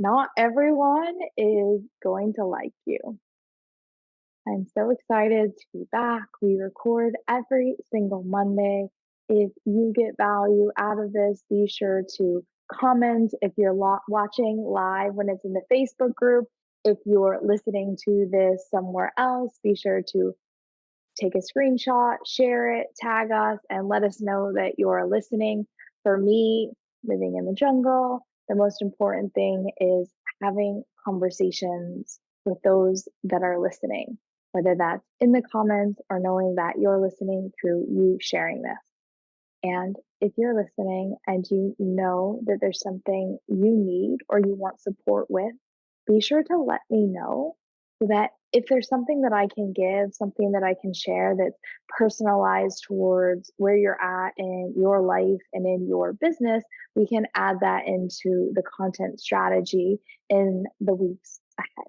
Not everyone is going to like you. I'm so excited to be back. We record every single Monday. If you get value out of this, be sure to comment if you're watching live when it's in the Facebook group. If you're listening to this somewhere else, be sure to take a screenshot, share it, tag us, and let us know that you're listening. For me, living in the jungle, the most important thing is having conversations with those that are listening, whether that's in the comments or knowing that you're listening through you sharing this. And if you're listening and you know that there's something you need or you want support with, be sure to let me know so that if there's something that I can give, something that I can share that's personalized towards where you're at in your life and in your business, we can add that into the content strategy in the weeks ahead.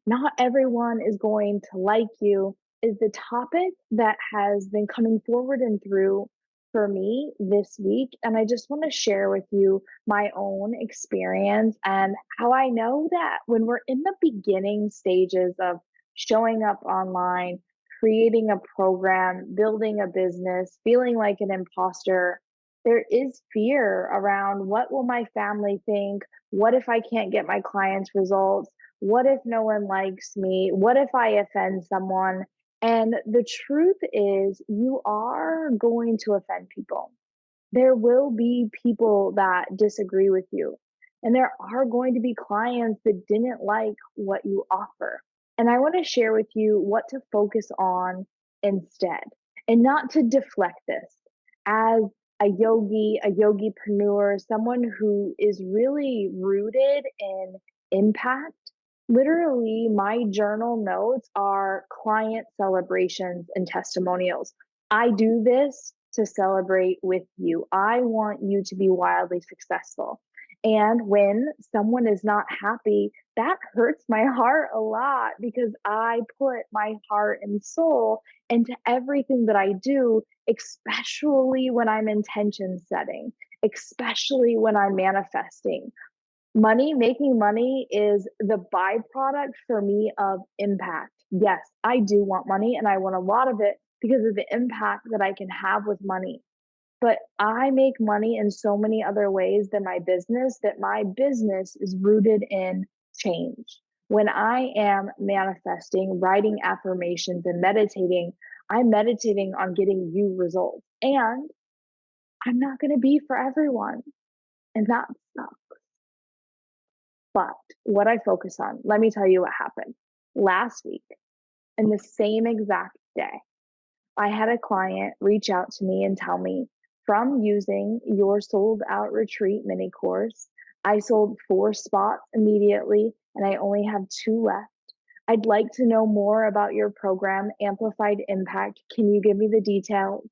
Not everyone is going to like you is the topic that has been coming forward and through for me this week. And I just want to share with you my own experience and how I know that when we're in the beginning stages of showing up online, creating a program, building a business, feeling like an imposter, there is fear around what will my family think? What if I can't get my clients' results? What if no one likes me? What if I offend someone? And the truth is, you are going to offend people. There will be people that disagree with you, and there are going to be clients that didn't like what you offer. And I want to share with you what to focus on instead, and not to deflect this. As a yogi, a yogipreneur, someone who is really rooted in impact. Literally, my journal notes are client celebrations and testimonials. I do this to celebrate with you. I want you to be wildly successful. And when someone is not happy, that hurts my heart a lot because I put my heart and soul into everything that I do, especially when I'm intention setting, especially when I'm manifesting. Making money is the byproduct for me of impact. Yes, I do want money and I want a lot of it because of the impact that I can have with money. But I make money in so many other ways than my business that my business is rooted in change. When I am manifesting, writing affirmations, and meditating, I'm meditating on getting you results. And I'm not going to be for everyone. And that sucks. But what I focus on, let me tell you what happened. Last week, in the same exact day, I had a client reach out to me and tell me, from using your sold out retreat mini course, I sold 4 spots immediately and I only have 2 left. I'd like to know more about your program, Amplified Impact. Can you give me the details?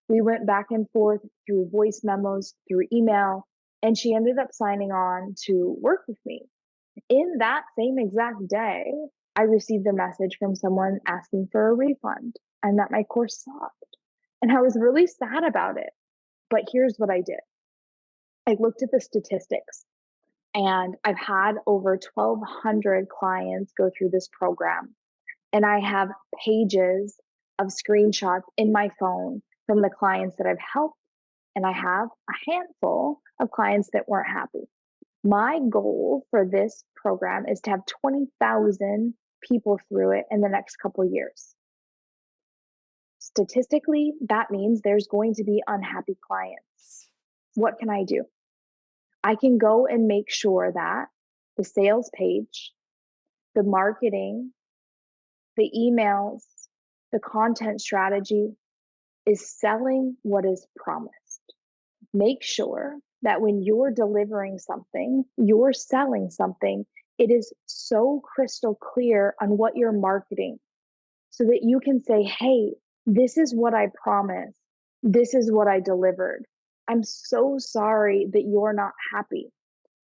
We went back and forth through voice memos, through email, and she ended up signing on to work with me. In that same exact day, I received a message from someone asking for a refund and that my course sucked. And I was really sad about it. But here's what I did. I looked at the statistics and I've had over 1,200 clients go through this program. And I have pages of screenshots in my phone from the clients that I've helped. And I have a handful of clients that weren't happy. My goal for this program is to have 20,000 people through it in the next couple years. Statistically, that means there's going to be unhappy clients. What can I do? I can go and make sure that the sales page, the marketing, the emails, the content strategy is selling what is promised. Make sure that when you're delivering something, you're selling something, it is so crystal clear on what you're marketing so that you can say, hey, this is what I promised. This is what I delivered. I'm so sorry that you're not happy.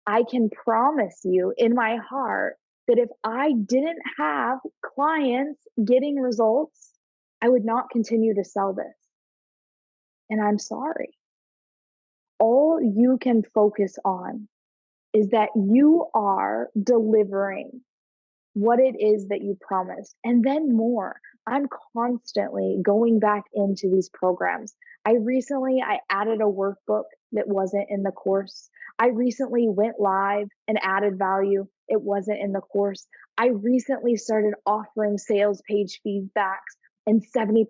I can promise you in my heart that if I didn't have clients getting results, I would not continue to sell this. And I'm sorry. All you can focus on is that you are delivering what it is that you promised, and then more. I'm constantly going back into these programs. I added a workbook that wasn't in the course. I recently went live and added value. It wasn't in the course. I recently started offering sales page feedbacks and 75%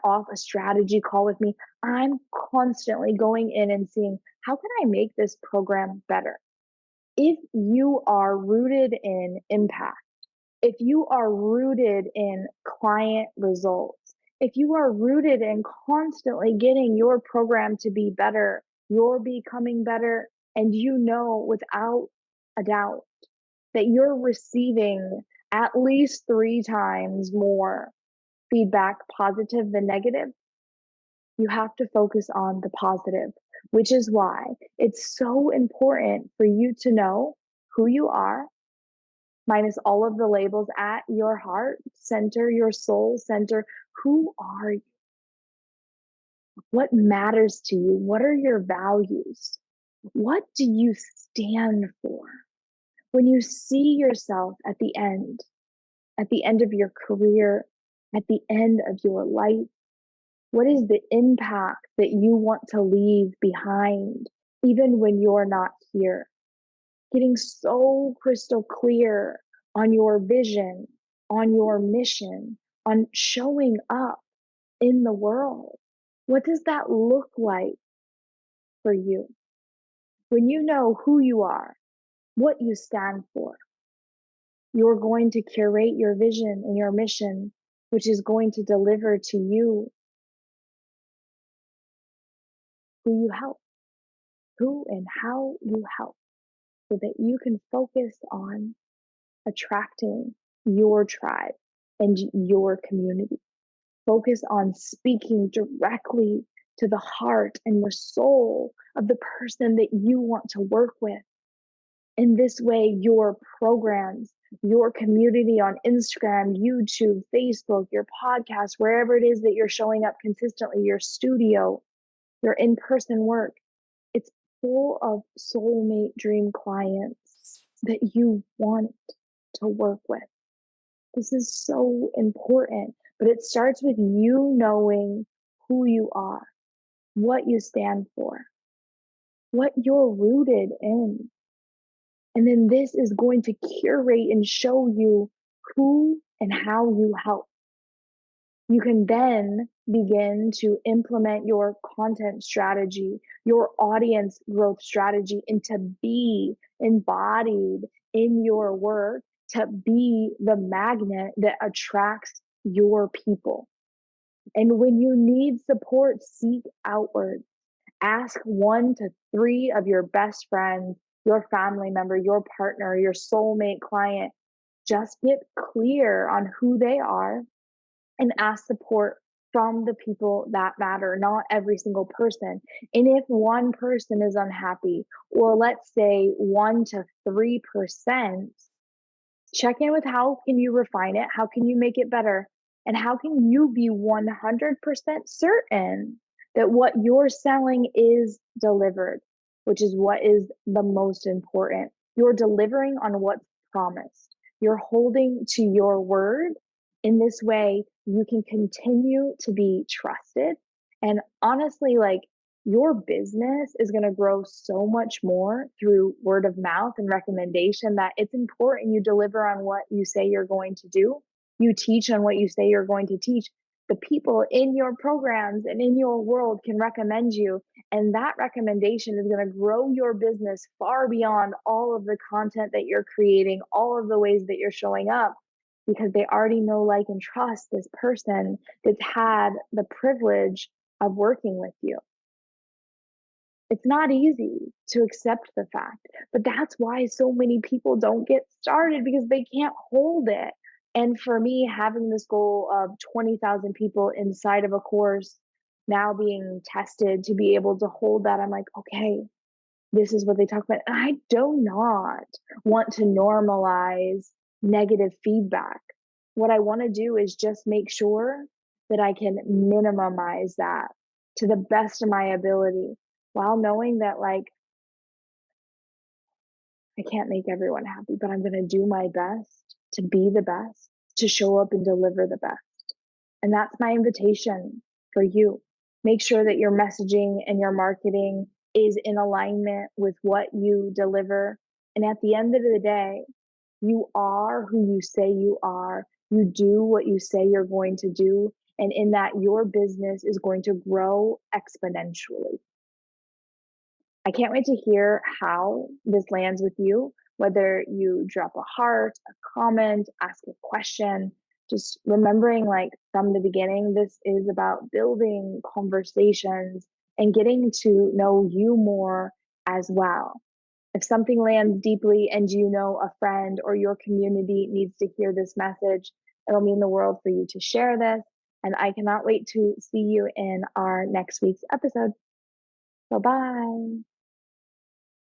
off a strategy call with me. I'm constantly going in and seeing how can I make this program better? If you are rooted in impact, if you are rooted in client results, if you are rooted in constantly getting your program to be better, you're becoming better, and you know without a doubt that you're receiving at least 3 times more feedback, positive than negative, you have to focus on the positive, which is why it's so important for you to know who you are, minus all of the labels at your heart center, your soul center. Who are you? What matters to you? What are your values? What do you stand for? When you see yourself at the end of your career, at the end of your life, what is the impact that you want to leave behind, even when you're not here? Getting so crystal clear on your vision, on your mission, on showing up in the world. What does that look like for you? When you know who you are, what you stand for, you're going to curate your vision and your mission, which is going to deliver to you who you help, who and how you help, so that you can focus on attracting your tribe and your community. Focus on speaking directly to the heart and the soul of the person that you want to work with. In this way, your programs, your community on Instagram, YouTube, Facebook, your podcast, wherever it is that you're showing up consistently, your studio, your in person work, it's full of soulmate dream clients that you want to work with. This is so important, but it starts with you knowing who you are, what you stand for, what you're rooted in. And then this is going to curate and show you who and how you help. You can then begin to implement your content strategy, your audience growth strategy, and to be embodied in your work, to be the magnet that attracts your people. And when you need support, seek outward. Ask 1 to 3 of your best friends, your family member, your partner, your soulmate client. Just get clear on who they are and ask support from the people that matter, not every single person. And if one person is unhappy, or let's say 1 to 3%, check in with how can you refine it? How can you make it better? And how can you be 100% certain that what you're selling is delivered, which is what is the most important. You're delivering on what's promised. You're holding to your word. In this way, you can continue to be trusted. And honestly, like, your business is going to grow so much more through word of mouth and recommendation, that it's important you deliver on what you say you're going to do. You teach on what you say you're going to teach. The people in your programs and in your world can recommend you. And that recommendation is going to grow your business far beyond all of the content that you're creating, all of the ways that you're showing up, because they already know, like, and trust this person that's had the privilege of working with you. It's not easy to accept the fact, but that's why so many people don't get started, because they can't hold it. And for me, having this goal of 20,000 people inside of a course now being tested to be able to hold that, I'm like, okay, this is what they talk about. And I do not want to normalize negative feedback. What I want to do is just make sure that I can minimize that to the best of my ability, while knowing that, like, I can't make everyone happy, but I'm going to do my best to be the best, to show up and deliver the best. And that's my invitation for you. Make sure that your messaging and your marketing is in alignment with what you deliver. And at the end of the day, you are who you say you are. You do what you say you're going to do. And in that, your business is going to grow exponentially. I can't wait to hear how this lands with you, whether you drop a heart, a comment, ask a question. Just remembering, like, from the beginning, this is about building conversations and getting to know you more as well. If something lands deeply and you know a friend or your community needs to hear this message, it'll mean the world for you to share this. And I cannot wait to see you in our next week's episode. Bye bye.